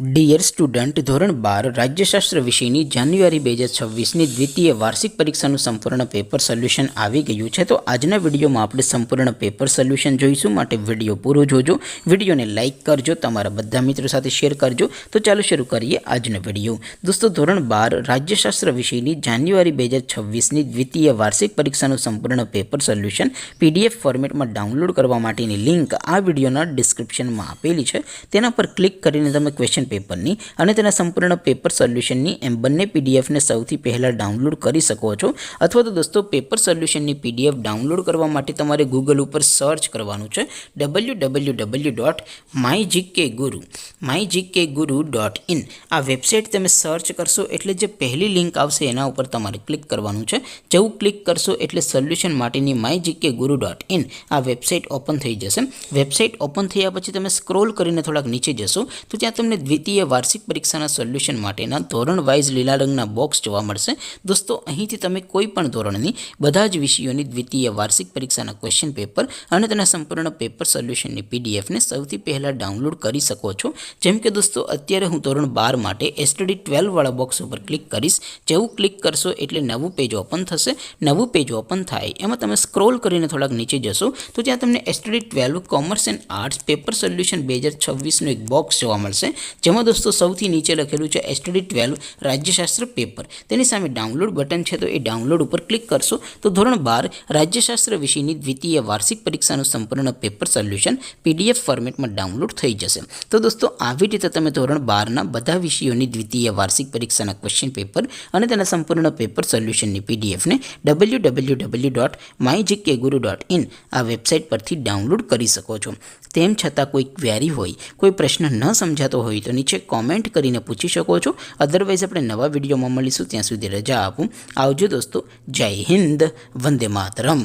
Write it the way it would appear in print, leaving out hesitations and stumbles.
Dear student, ધોરણ 12 રાજ્યશાસ્ત્ર વિષયની જાન્યુઆરી 2026ની દ્વિતીય વાર્ષિક પરીક્ષાનું સંપૂર્ણ પેપર સોલ્યુશન આવી ગયું છે. તો આજના વિડીયોમાં આપણે સંપૂર્ણ પેપર સોલ્યુશન જોઈશું, માટે વિડીયો પૂરો જોજો. વિડીયોને લાઇક કરજો, તમારા બધા મિત્રો સાથે શેર કરજો. તો ચાલો શરૂ કરીએ આજનો વિડીયો. દોસ્તો, ધોરણ 12 રાજ્યશાસ્ત્ર વિષયની જાન્યુઆરી 2026ની દ્વિતીય વાર્ષિક પરીક્ષાનું સંપૂર્ણ પેપર સોલ્યુશન PDF ફોર્મેટમાં ડાઉનલોડ કરવા માટેની લિંક આ વિડીયોના ડિસ્ક્રિપ્શનમાં આપેલી છે. તેના પર ક્લિક કરીને તમે ક્વેશ્ચન પેપરની અને તેના સંપૂર્ણ પેપર સોલ્યુશનની એમ બંને પીડીએફને સૌથી પહેલાં ડાઉનલોડ કરી શકો છો. અથવા તો દોસ્તો, પેપર સોલ્યુશનની PDF ડાઉનલોડ કરવા માટે તમારે ગૂગલ ઉપર સર્ચ કરવાનું છે www.mygkguru.in. આ વેબસાઇટ તમે સર્ચ કરશો એટલે જે પહેલી લિંક આવશે એના ઉપર તમારે ક્લિક કરવાનું છે. જેવું ક્લિક કરશો એટલે સોલ્યુશન માટેની mygkguru.in આ વેબસાઇટ ઓપન થઈ જશે. વેબસાઇટ ઓપન થયા પછી તમે સ્ક્રોલ કરીને થોડાક નીચે જશો તો ત્યાં તમને દ્વિતીય વાર્ષિક પરીક્ષાના સોલ્યુશન માટેના ધોરણ વાઇઝ લીલા રંગના બોક્સ જોવા મળશે. દોસ્તો, અહીંથી તમે કોઈ પણ ધોરણની બધા જ વિષયોની દ્વિતીય વાર્ષિક પરીક્ષાના ક્વેશ્ચન પેપર અને તેના સંપૂર્ણ પેપર સોલ્યુશનની પીડીએફને સૌથી પહેલાં ડાઉનલોડ કરી શકો છો. જેમ કે દોસ્તો, અત્યારે હું ધોરણ 12 માટે STD 12 વાળા બોક્સ ઉપર ક્લિક કરીશ. જેવું ક્લિક કરશો એટલે નવું પેજ ઓપન થશે. નવું પેજ ઓપન થાય એમાં તમે સ્ક્રોલ કરીને થોડાક નીચે જશો તો ત્યાં તમને STD 12 commerce and arts paper solution 2026નું એક બોક્સ જોવા મળશે. જેમાં દોસ્તો સૌથી નીચે લખેલું છે STD 12 રાજ્યશાસ્ત્ર પેપર. તેની સામે ડાઉનલોડ બટન છે, તો એ ડાઉનલોડ ઉપર ક્લિક કરશો તો ધોરણ 12 રાજ્યશાસ્ત્ર વિષયની દ્વિતીય વાર્ષિક પરીક્ષાનું સંપૂર્ણ પેપર સોલ્યુશન PDF ફોર્મેટમાં ડાઉનલોડ થઈ જશે. તો દોસ્તો, આવી રીતે તમે ધોરણ 12ના બધા વિષયોની દ્વિતીય વાર્ષિક પરીક્ષાના ક્વેશ્ચન પેપર અને તેના સંપૂર્ણ પેપર સોલ્યુશનની PDFને www.mygkguru.in આ વેબસાઇટ પરથી ડાઉનલોડ કરી શકો છો. તેમ છતાં કોઈ ક્વેરી હોય, કોઈ પ્રશ્ન ન સમજાતો હોય તો નીચે કોમેન્ટ કરીને પૂછી શકો છો. અધરવાઇઝ આપણે નવા વિડીયોમાં મળીશું. ત્યાં સુધી રજા આપું. આવજો દોસ્તો. જય હિન્દ. વંદે માતરમ.